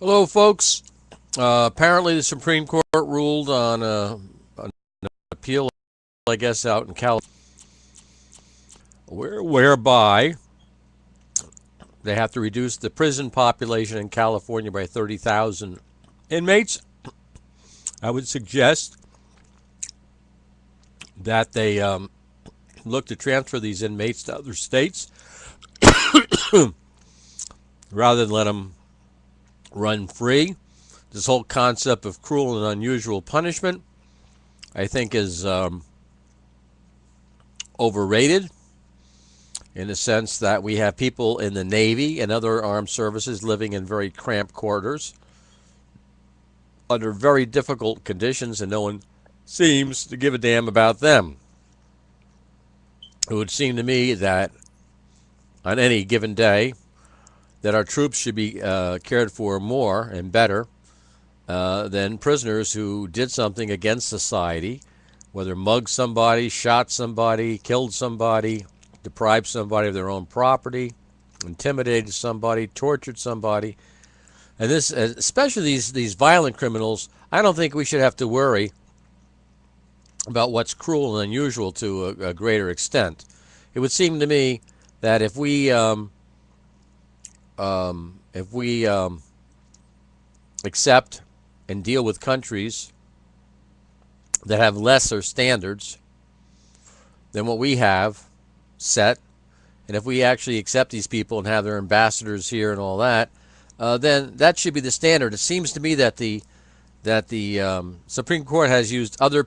Hello, folks. Apparently, the Supreme Court ruled on an appeal, I guess, out in California, whereby they have to reduce the prison population in California by 30,000 inmates. I would suggest that they look to transfer these inmates to other states rather than let them run free. This whole concept of cruel and unusual punishment, I think, is overrated in the sense that we have people in the Navy and other armed services living in very cramped quarters under very difficult conditions, and no one seems to give a damn about them. It would seem to me that on any given day, that our troops should be cared for more and better than prisoners who did something against society, whether mugged somebody, shot somebody, killed somebody, deprived somebody of their own property, intimidated somebody, tortured somebody. And this, especially these violent criminals, I don't think we should have to worry about what's cruel and unusual to a greater extent. It would seem to me that if we accept and deal with countries that have lesser standards than what we have set, and if we actually accept these people and have their ambassadors here and all that, then that should be the standard. It seems to me that the Supreme Court has used other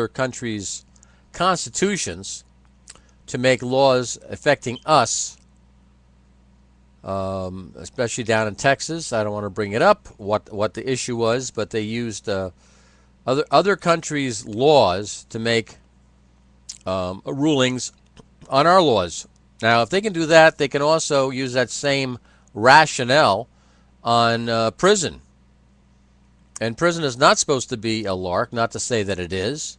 countries' constitutions to make laws affecting us, especially down in Texas. I don't want to bring it up what the issue was, but they used other countries' laws to make rulings on our laws. Now, if they can do that, they can also use that same rationale on prison. And prison is not supposed to be a lark, not to say that it is.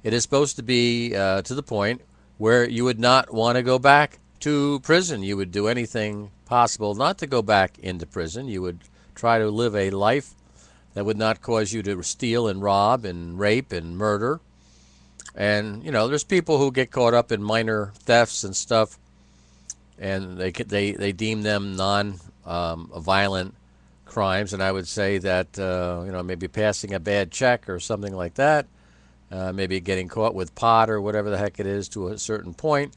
It is supposed to be to the point where you would not want to go back to prison. You would do anything possible not to go back into prison. You would try to live a life that would not cause you to steal and rob and rape and murder. And, there's people who get caught up in minor thefts and stuff, and they deem them non-violent crimes. And I would say that, maybe passing a bad check or something like that, maybe getting caught with pot or whatever the heck it is to a certain point,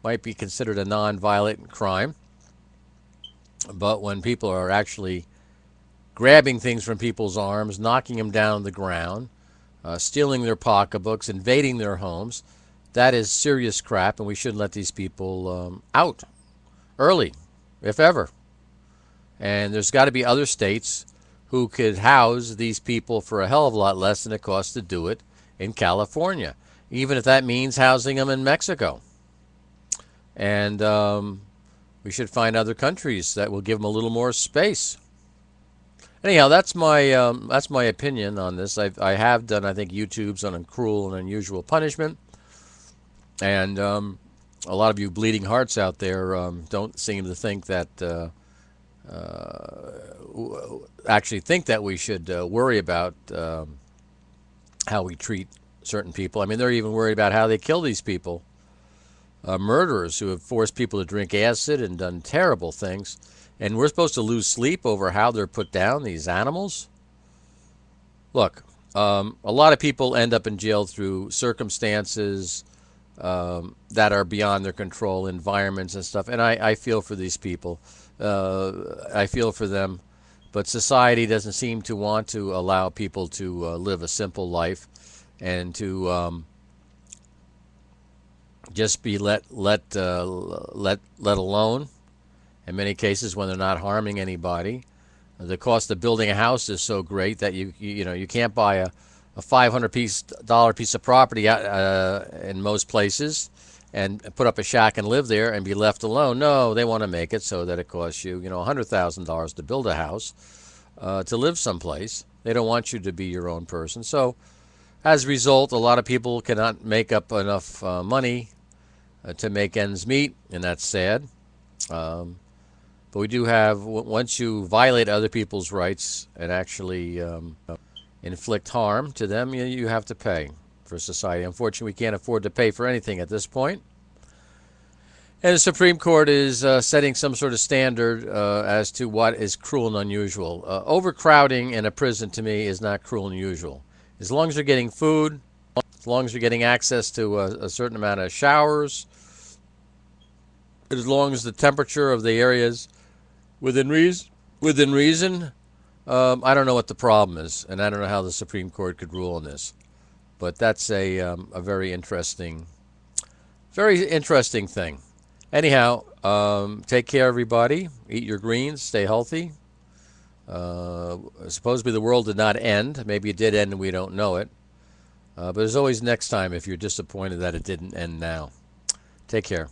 might be considered a non-violent crime. But when people are actually grabbing things from people's arms, knocking them down on the ground, stealing their pocketbooks, invading their homes, that is serious crap, and we shouldn't let these people out early, if ever. And there's got to be other states who could house these people for a hell of a lot less than it costs to do it in California, even if that means housing them in Mexico. And we should find other countries that will give them a little more space. Anyhow, that's my opinion on this. I have done, I think, YouTubes on cruel and unusual punishment, and a lot of you bleeding hearts out there don't seem to think that actually think that we should worry about how we treat certain people. I mean, they're even worried about how they kill these people, murderers who have forced people to drink acid and done terrible things. And we're supposed to lose sleep over how they're put down, these animals? Look, a lot of people end up in jail through circumstances that are beyond their control, environments and stuff. And I feel for these people. I feel for them. But society doesn't seem to want to allow people to live a simple life and to just be let alone. In many cases, when they're not harming anybody, the cost of building a house is so great that you can't buy a $500 piece of property in most places and put up a shack and live there and be left alone. No, they want to make it so that it costs you $100,000 to build a house to live someplace. They don't want you to be your own person. So as a result, a lot of people cannot make up enough money to make ends meet, and that's sad. But But we do have, once you violate other people's rights and actually inflict harm to them, you have to pay for society. Unfortunately, we can't afford to pay for anything at this point. And the Supreme Court is setting some sort of standard as to what is cruel and unusual. Overcrowding in a prison, to me, is not cruel and unusual. As long as you're getting food, as long as you're getting access to a certain amount of showers, as long as the temperature of the areas within reason, I don't know what the problem is, and I don't know how the Supreme Court could rule on this. But that's a very interesting thing. Anyhow, take care, everybody. Eat your greens. Stay healthy. Supposedly the world did not end. Maybe it did end and we don't know it. But there's always next time if you're disappointed that it didn't end now. Take care.